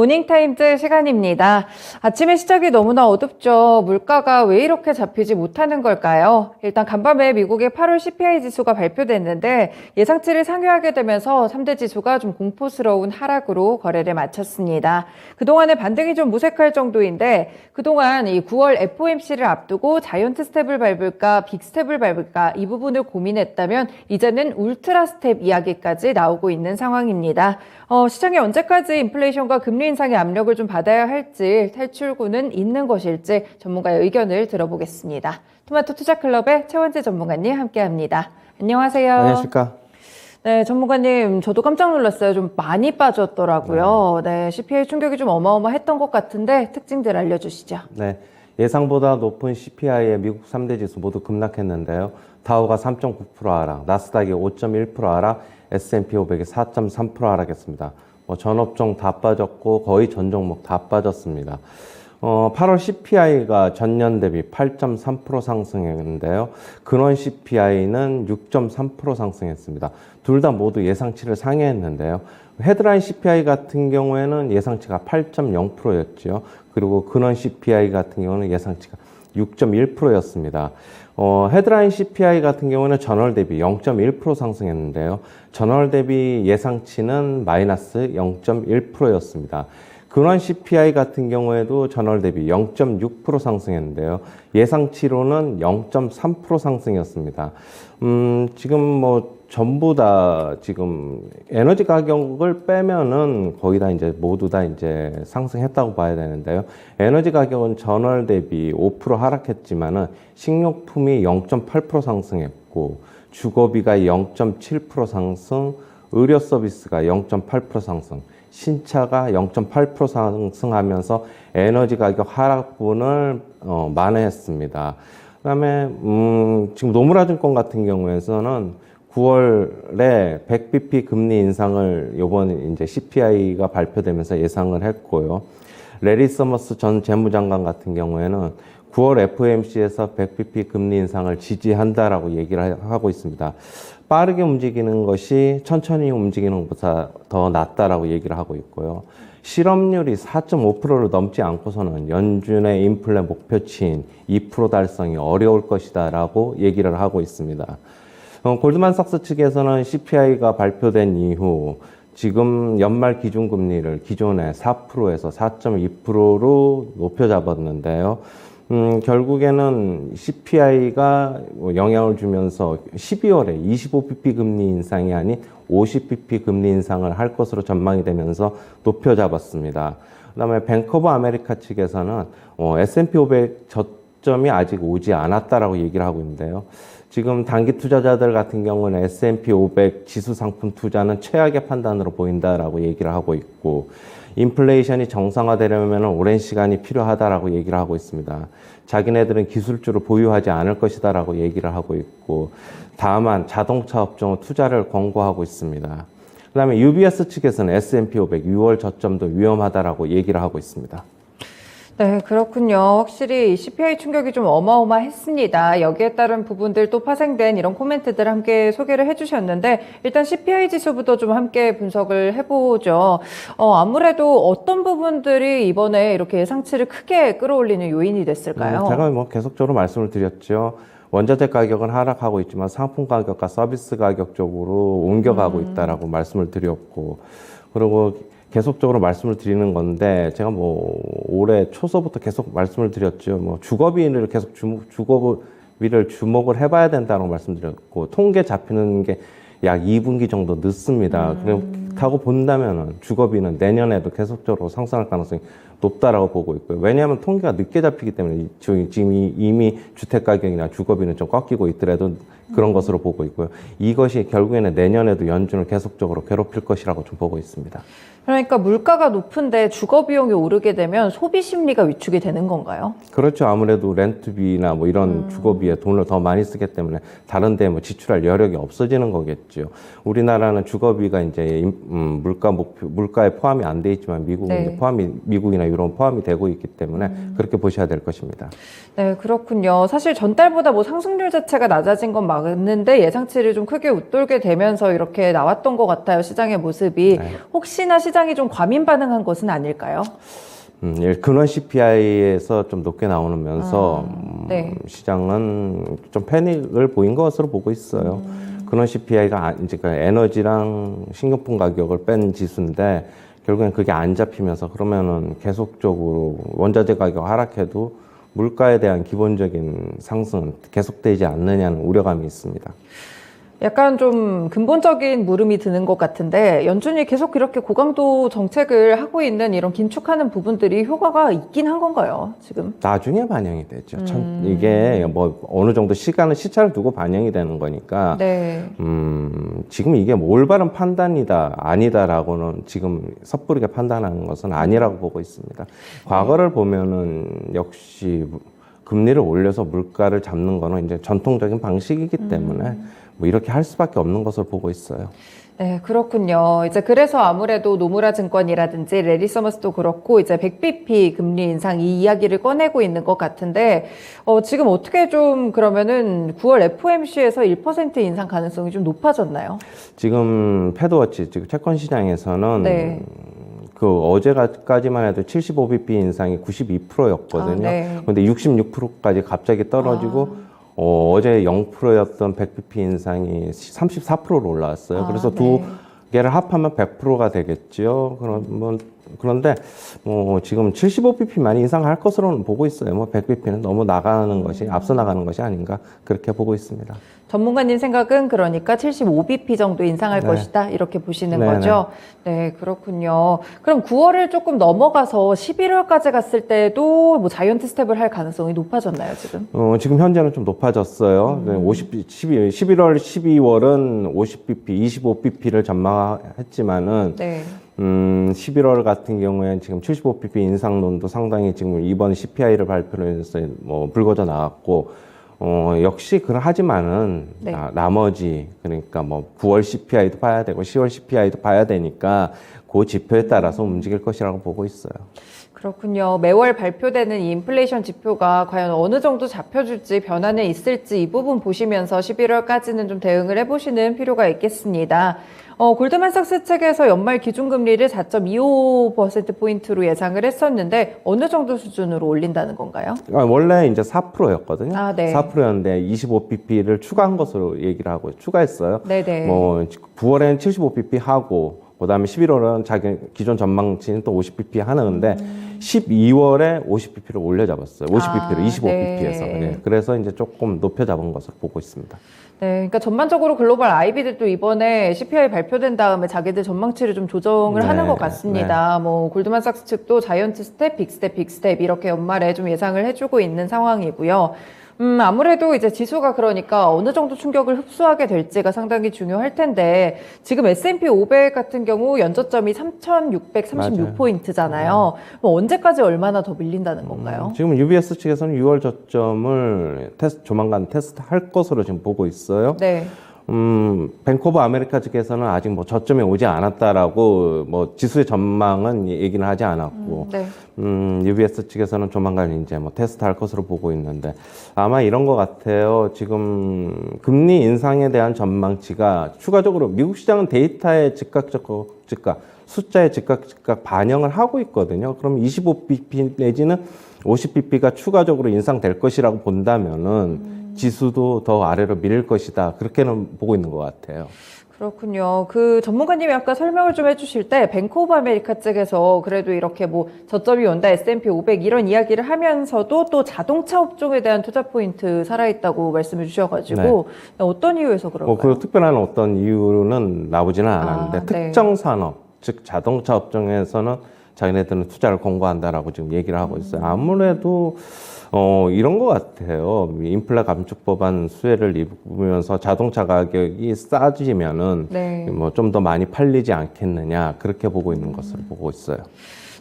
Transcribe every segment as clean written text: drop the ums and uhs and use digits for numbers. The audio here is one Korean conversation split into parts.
모닝타임즈 시간입니다. 아침의 시작이 너무나 어둡죠. 물가가 왜 이렇게 잡히지 못하는 걸까요? 일단 간밤에 미국의 8월 CPI 지수가 발표됐는데 예상치를 상회하게 되면서 3대 지수가 좀 공포스러운 하락으로 거래를 마쳤습니다. 그동안의 반등이 좀 무색할 정도인데 그동안 이 9월 FOMC를 앞두고 자이언트 스텝을 밟을까 빅 스텝을 밟을까 이 부분을 고민했다면 이제는 울트라 스텝 이야기까지 나오고 있는 상황입니다. 시장이 언제까지 인플레이션과 금리 인상의 압력을 좀 받아야 할지 탈출구는 있는 것일지 전문가의 의견을 들어보겠습니다. 토마토 투자클럽의 최원재 전문가님 함께합니다. 안녕하세요. 안녕하십니까. 네, 전문가님 저도 깜짝 놀랐어요. 좀 많이 빠졌더라고요. 네, CPI 충격이 좀 어마어마했던 것 같은데 특징들 알려주시죠. 네, 예상보다 높은 CPI의 미국 3대 지수 모두 급락했는데요. 다우가 3.9% 하락, 나스닥이 5.1% 하락, S&P 500이 4.3% 하락했습니다. 전업종 다 빠졌고 거의 전 종목 다 빠졌습니다. 8월 CPI가 전년 대비 8.3% 상승했는데요. 근원 CPI는 6.3% 상승했습니다. 둘 다 모두 예상치를 상회했는데요. 헤드라인 CPI 같은 경우에는 예상치가 8.0%였죠. 그리고 근원 CPI 같은 경우는 예상치가 6.1%였습니다. 헤드라인 CPI 같은 경우는 전월 대비 0.1% 상승했는데요. 전월 대비 예상치는 마이너스 0.1%였습니다. 근원 CPI 같은 경우에도 전월 대비 0.6% 상승했는데요. 예상치로는 0.3% 상승이었습니다. 지금 전부 다 지금 에너지 가격을 빼면은 거의 다 이제 모두 다 이제 상승했다고 봐야 되는데요. 에너지 가격은 전월 대비 5% 하락했지만은 식료품이 0.8% 상승했고 주거비가 0.7% 상승, 의료 서비스가 0.8% 상승, 신차가 0.8% 상승하면서 에너지 가격 하락분을 만회했습니다. 그다음에 지금 노무라증권 같은 경우에서는 9월에 100bp 금리 인상을 이번 이제 CPI가 발표되면서 예상을 했고요. 레리 서머스 전 재무장관 같은 경우에는 9월 FOMC에서 100bp 금리 인상을 지지한다라고 얘기를 하고 있습니다. 빠르게 움직이는 것이 천천히 움직이는 것보다 더 낫다라고 얘기를 하고 있고요. 실업률이 4.5%를 넘지 않고서는 연준의 인플레 목표치인 2% 달성이 어려울 것이다라고 얘기를 하고 있습니다. 골드만삭스 측에서는 CPI가 발표된 이후 지금 연말 기준금리를 기존의 4%에서 4.2%로 높여 잡았는데요. 결국에는 CPI가 영향을 주면서 12월에 25bp 금리 인상이 아닌 50bp 금리 인상을 할 것으로 전망이 되면서 높여 잡았습니다. 그다음에 뱅크 오브 아메리카 측에서는 S&P 500 저점이 아직 오지 않았다라고 얘기를 하고 있는데요. 지금 단기 투자자들 같은 경우는 S&P 500 지수 상품 투자는 최악의 판단으로 보인다라고 얘기를 하고 있고 인플레이션이 정상화되려면 오랜 시간이 필요하다라고 얘기를 하고 있습니다. 자기네들은 기술주를 보유하지 않을 것이다라고 얘기를 하고 있고 다만 자동차 업종은 투자를 권고하고 있습니다. 그다음에 UBS 측에서는 S&P 500 6월 저점도 위험하다라고 얘기를 하고 있습니다. 네, 그렇군요. 확실히 CPI 충격이 좀 어마어마했습니다. 여기에 따른 부분들 또 파생된 이런 코멘트들 함께 소개를 해주셨는데 일단 CPI 지수부터 좀 함께 분석을 해보죠. 아무래도 어떤 부분들이 이번에 이렇게 예상치를 크게 끌어올리는 요인이 됐을까요? 제가 계속적으로 말씀을 드렸죠. 원자재 가격은 하락하고 있지만 상품 가격과 서비스 가격 쪽으로 옮겨가고 있다라고 말씀을 드렸고 그리고 계속적으로 말씀을 드리는 건데 제가 올해 초서부터 계속 말씀을 드렸죠. 주거비를 계속 주거비를 주목을 해봐야 된다고 말씀드렸고 통계 잡히는 게 약 2분기 정도 늦습니다. 그렇다고 본다면 주거비는 내년에도 계속적으로 상승할 가능성이 높다라고 보고 있고요. 왜냐하면 통계가 늦게 잡히기 때문에 지금 이미 주택 가격이나 주거비는 좀 꺾이고 있더라도 그런 것으로 보고 있고요. 이것이 결국에는 내년에도 연준을 계속적으로 괴롭힐 것이라고 좀 보고 있습니다. 그러니까 물가가 높은데 주거 비용이 오르게 되면 소비 심리가 위축이 되는 건가요? 그렇죠. 아무래도 렌트비나 이런 주거비에 돈을 더 많이 쓰기 때문에 다른 데 지출할 여력이 없어지는 거겠죠. 우리나라는 주거비가 이제 물가에 포함이 안 돼 있지만 미국은 미국이나 유럽 포함이 되고 있기 때문에 그렇게 보셔야 될 것입니다. 네, 그렇군요. 사실 전달보다 상승률 자체가 낮아진 건 왔는데 예상치를 좀 크게 웃돌게 되면서 이렇게 나왔던 것 같아요. 시장의 모습이. 네. 혹시나 시장이 좀 과민 반응한 것은 아닐까요? 근원 CPI에서 좀 높게 나오면서 네. 시장은 좀 패닉을 보인 것으로 보고 있어요. 근원 CPI가 이제 그 에너지랑 식료품 가격을 뺀 지수인데 결국엔 그게 안 잡히면서 그러면은 계속적으로 원자재 가격 하락해도 물가에 대한 기본적인 상승은 계속되지 않느냐는 우려감이 있습니다. 약간 좀 근본적인 물음이 드는 것 같은데 연준이 계속 이렇게 고강도 정책을 하고 있는 이런 긴축하는 부분들이 효과가 있긴 한 건가요, 지금? 나중에 반영이 되죠. 이게 뭐 어느 정도 시차를 두고 반영이 되는 거니까 네. 지금 이게 뭐 올바른 판단이다, 아니다라고는 지금 섣부르게 판단하는 것은 아니라고 보고 있습니다. 과거를 보면은 역시 금리를 올려서 물가를 잡는 거는 이제 전통적인 방식이기 때문에 뭐 이렇게 할 수밖에 없는 것으로 보고 있어요. 네, 그렇군요. 이제 그래서 아무래도 노무라 증권이라든지 레리 서머스도 그렇고 이제 100bp 금리 인상 이 이야기를 꺼내고 있는 것 같은데 지금 어떻게 좀 그러면은 9월 FOMC에서 1% 인상 가능성이 좀 높아졌나요? 지금 패드워치, 지금 채권 시장에서는 네. 그 어제까지만 해도 75bp 인상이 92%였거든요. 네. 근데 66%까지 갑자기 떨어지고 어제 0%였던 100bp 인상이 34%로 올라왔어요. 그래서 두 네. 개를 합하면 100%가 되겠죠. 그런데 지금 75bp만 인상할 것으로는 보고 있어요. 100bp는 너무 나가는 것이 앞서 나가는 것이 아닌가 그렇게 보고 있습니다. 전문가님 생각은 그러니까 75bp 정도 인상할 네. 것이다 이렇게 보시는 네네. 거죠? 네, 그렇군요. 그럼 9월을 조금 넘어가서 11월까지 갔을 때도 뭐 자이언트 스텝을 할 가능성이 높아졌나요, 지금? 지금 현재는 좀 높아졌어요. 11월, 12월은 50bp, 25bp를 전망했지만은 네. 11월 같은 경우에는 지금 75bp 인상론도 상당히 지금 이번 CPI를 발표로 해서 불거져 나왔고, 역시 하지만은 네. 나머지 그러니까 9월 CPI도 봐야 되고 10월 CPI도 봐야 되니까 그 지표에 따라서 움직일 것이라고 보고 있어요. 그렇군요. 매월 발표되는 이 인플레이션 지표가 과연 어느 정도 잡혀줄지 변화는 있을지 이 부분 보시면서 11월까지는 좀 대응을 해보시는 필요가 있겠습니다. 골드만삭스 측에서 연말 기준금리를 4.25%포인트로 예상을 했었는데 어느 정도 수준으로 올린다는 건가요? 원래 이제 4%였거든요. 아, 네. 4%였는데 25bp를 추가한 것으로 얘기를 하고 추가했어요. 네네. 9월에는 75bp 하고 그다음에 11월은 자기 기존 전망치는 또 50bp 하는데 12월에 50bp를 올려 잡았어요. 50bp를 25bp에서. 네. 네. 그래서 이제 조금 높여 잡은 것으로 보고 있습니다. 네, 그러니까 전반적으로 글로벌 IB들도 이번에 CPI 발표된 다음에 자기들 전망치를 좀 조정을 네, 하는 것 같습니다. 뭐 골드만삭스 측도 자이언트 스텝, 빅스텝, 빅스텝 이렇게 연말에 좀 예상을 해주고 있는 상황이고요. 아무래도 이제 지수가 그러니까 어느 정도 충격을 흡수하게 될지가 상당히 중요할 텐데 지금 S&P 500 같은 경우 연저점이 3,636포인트잖아요. 뭐 언제까지 얼마나 더 밀린다는 건가요? 지금 UBS 측에서는 6월 저점을 조만간 테스트할 것으로 지금 보고 있어요. 네. 뱅크 오브 아메리카 측에서는 아직 저점에 오지 않았다라고 지수의 전망은 얘기는 하지 않았고, 네. UBS 측에서는 조만간 이제 테스트할 것으로 보고 있는데 아마 이런 것 같아요. 지금 금리 인상에 대한 전망치가 추가적으로 미국 시장은 데이터의 즉각 숫자의 즉각 반영을 하고 있거든요. 그럼 25bp 내지는 50bp가 추가적으로 인상될 것이라고 본다면은 지수도 더 아래로 밀릴 것이다. 그렇게는 보고 있는 것 같아요. 그렇군요. 그 전문가님이 아까 설명을 좀 해주실 때 뱅크 오브 아메리카 측에서 그래도 이렇게 저점이 온다, S&P 500 이런 이야기를 하면서도 또 자동차 업종에 대한 투자 포인트 살아있다고 말씀해 주셔가지고 네. 어떤 이유에서 그런가요? 그 특별한 어떤 이유는 나오지는 않았는데 네. 특정 산업, 즉 자동차 업종에서는 자기네들은 투자를 권고한다라고 지금 얘기를 하고 있어요. 아무래도 이런 것 같아요. 인플레 감축 법안 수혜를 입으면서 자동차 가격이 싸지면은 네. 좀 더 많이 팔리지 않겠느냐 그렇게 보고 있는 것으로 보고 있어요.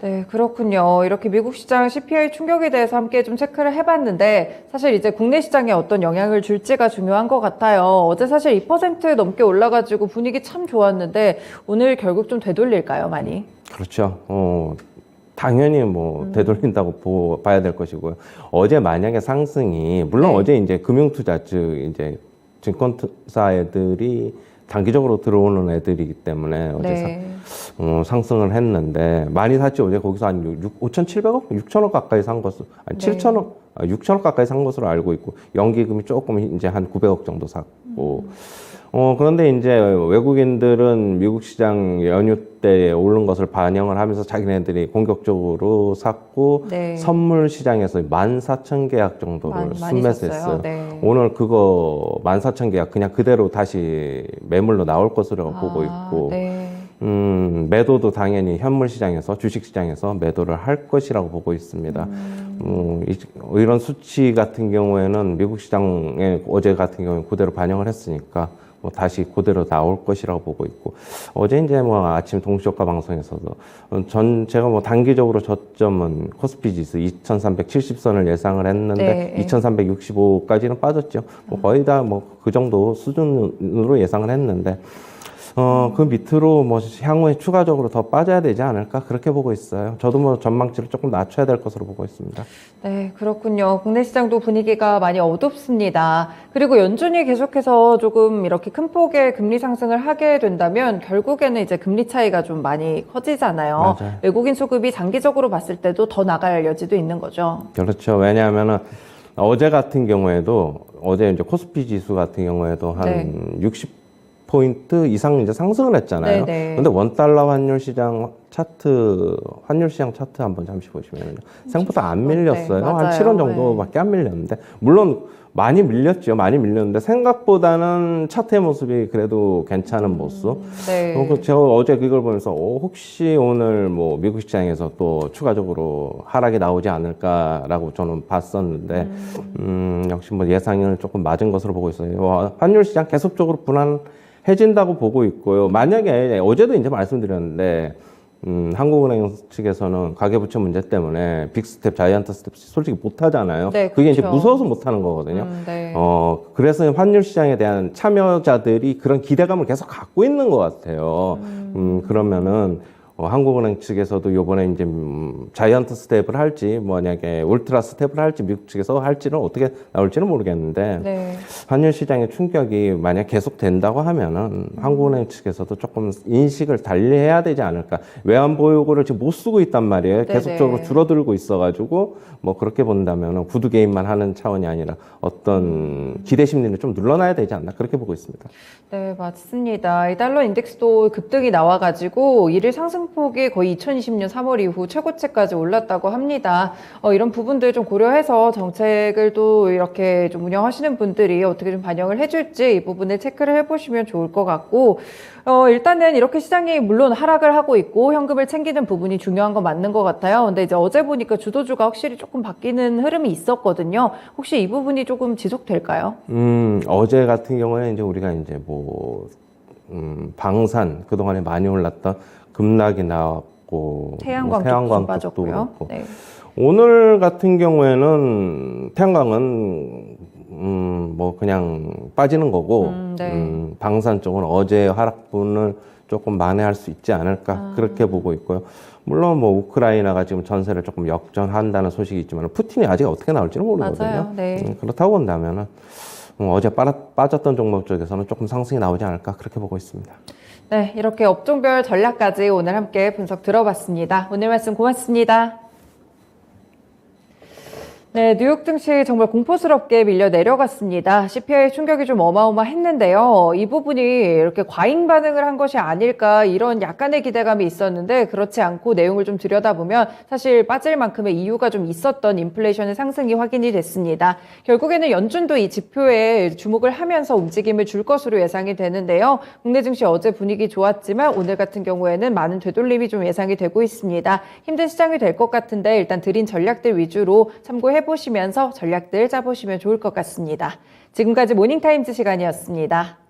네, 그렇군요. 이렇게 미국 시장 CPI 충격에 대해서 함께 좀 체크를 해봤는데 사실 이제 국내 시장에 어떤 영향을 줄지가 중요한 것 같아요. 어제 사실 2% 넘게 올라가지고 분위기 참 좋았는데 오늘 결국 좀 되돌릴까요, 많이? 그렇죠. 당연히 되돌린다고 봐야 될 것이고요. 어제 만약에 상승이, 물론 네. 어제 이제 금융투자, 즉 이제 증권사 애들이 단기적으로 들어오는 애들이기 때문에 어제 네. 상승을 했는데 많이 샀죠. 어제 거기서 한 5,700억? 6천억 가까이 산 것으로, 아니, 네. 7천억, 6천억 가까이 산 것으로 알고 있고, 연기금이 조금 이제 한 900억 정도 샀고, 그런데 이제 외국인들은 미국 시장 연휴 때 오른 것을 반영을 하면서 자기네들이 공격적으로 샀고, 네. 선물 시장에서 14,000계약 정도를 많이 순매수했어요. 샀어요. 네. 오늘 그거 14,000계약 그냥 그대로 다시 매물로 나올 것으로 보고 있고, 네. 매도도 당연히 현물 시장에서, 주식 시장에서 매도를 할 것이라고 보고 있습니다. 이런 수치 같은 경우에는 미국 시장에 어제 같은 경우에 그대로 반영을 했으니까 뭐 다시 그대로 나올 것이라고 보고 있고, 어제 이제 뭐 아침 동시효과 방송에서도 제가 뭐 단기적으로 저점은 코스피 지수 2,370선을 예상을 했는데 네. 2,365까지는 빠졌죠. 뭐 거의 다 뭐 그 정도 수준으로 예상을 했는데, 그 밑으로 뭐 향후에 추가적으로 더 빠져야 되지 않을까 그렇게 보고 있어요. 저도 뭐 전망치를 조금 낮춰야 될 것으로 보고 있습니다. 네, 그렇군요. 국내 시장도 분위기가 많이 어둡습니다. 그리고 연준이 계속해서 조금 이렇게 큰 폭의 금리 상승을 하게 된다면 결국에는 이제 금리 차이가 좀 많이 커지잖아요. 맞아요. 외국인 수급이 장기적으로 봤을 때도 더 나갈 여지도 있는 거죠. 그렇죠. 왜냐하면은 어제 같은 경우에도 어제 이제 코스피 지수 같은 경우에도 한 60포인트 이상 이제 상승을 했잖아요. 네네. 근데 원달러 환율 시장 차트 한번 잠시 보시면요. 생각보다 안 밀렸어요. 네, 한 맞아요. 7원 정도밖에 안 밀렸는데, 물론 많이 밀렸죠. 많이 밀렸는데 생각보다는 차트의 모습이 그래도 괜찮은 모습. 네. 제가 어제 그걸 보면서 혹시 오늘 뭐 미국 시장에서 또 추가적으로 하락이 나오지 않을까라고 저는 봤었는데, 역시 뭐 예상을 조금 맞은 것으로 보고 있어요. 환율 시장 계속적으로 불안해진다고 보고 있고요. 만약에 어제도 이제 말씀드렸는데, 한국은행 측에서는 가계부채 문제 때문에 빅스텝, 자이언트 스텝 솔직히 못 하잖아요. 네, 그게 이제 그렇죠. 무서워서 못 하는 거거든요. 네. 그래서 환율 시장에 대한 참여자들이 그런 기대감을 계속 갖고 있는 것 같아요. 그러면은 한국은행 측에서도 요번에 이제 자이언트 스텝을 할지, 만약에 울트라 스텝을 할지, 미국 측에서 할지는 어떻게 나올지는 모르겠는데, 네. 환율 시장의 충격이 만약 계속 된다고 하면은 한국은행 측에서도 조금 인식을 달리해야 되지 않을까. 외환 보유고를 지금 못 쓰고 있단 말이에요. 네네. 계속적으로 줄어들고 있어가지고 뭐 그렇게 본다면은 구두 개인만 하는 차원이 아니라 어떤 기대 심리를 좀 눌러놔야 되지 않나 그렇게 보고 있습니다. 네, 맞습니다. 이 달러 인덱스도 급등이 나와가지고 일일 상승폭이 거의 2020년 3월 이후 최고치까지 올랐다고 합니다. 이런 부분들 좀 고려해서 정책을 또 이렇게 좀 운영하시는 분들이 어떻게 좀 반영을 해줄지 이 부분을 체크를 해보시면 좋을 것 같고, 일단은 이렇게 시장이 물론 하락을 하고 있고 현금을 챙기는 부분이 중요한 건 맞는 것 같아요. 근데 이제 어제 보니까 주도주가 확실히 조금 바뀌는 흐름이 있었거든요. 혹시 이 부분이 조금 지속될까요? 어제 같은 경우에 이제 우리가 이제 뭐, 방산, 그동안에 많이 올랐던 급락이 나왔고, 태양광 태양광 쪽도 쪽도 빠졌고요. 그렇고. 네. 오늘 같은 경우에는 태양광은, 뭐 그냥 빠지는 거고, 네. 방산 쪽은 어제 하락분을 조금 만회할 수 있지 않을까, 그렇게 보고 있고요. 물론 뭐 우크라이나가 지금 전세를 조금 역전한다는 소식이 있지만 푸틴이 아직 어떻게 나올지는 모르거든요. 맞아요. 네. 그렇다고 본다면은 어제 빠졌던 종목 쪽에서는 조금 상승이 나오지 않을까 그렇게 보고 있습니다. 네, 이렇게 업종별 전략까지 오늘 함께 분석 들어봤습니다. 오늘 말씀 고맙습니다. 네, 뉴욕 증시 정말 공포스럽게 밀려 내려갔습니다. CPI 충격이 좀 어마어마했는데요. 이 부분이 이렇게 과잉 반응을 한 것이 아닐까 이런 약간의 기대감이 있었는데 그렇지 않고 내용을 좀 들여다보면 사실 빠질 만큼의 이유가 좀 있었던 인플레이션의 상승이 확인이 됐습니다. 결국에는 연준도 이 지표에 주목을 하면서 움직임을 줄 것으로 예상이 되는데요. 국내 증시 어제 분위기 좋았지만 오늘 같은 경우에는 많은 되돌림이 좀 예상이 되고 있습니다. 힘든 시장이 될 것 같은데 일단 드린 전략들 위주로 참고해보시면서 전략들 짜보시면 좋을 것 같습니다. 지금까지 모닝타임즈 시간이었습니다.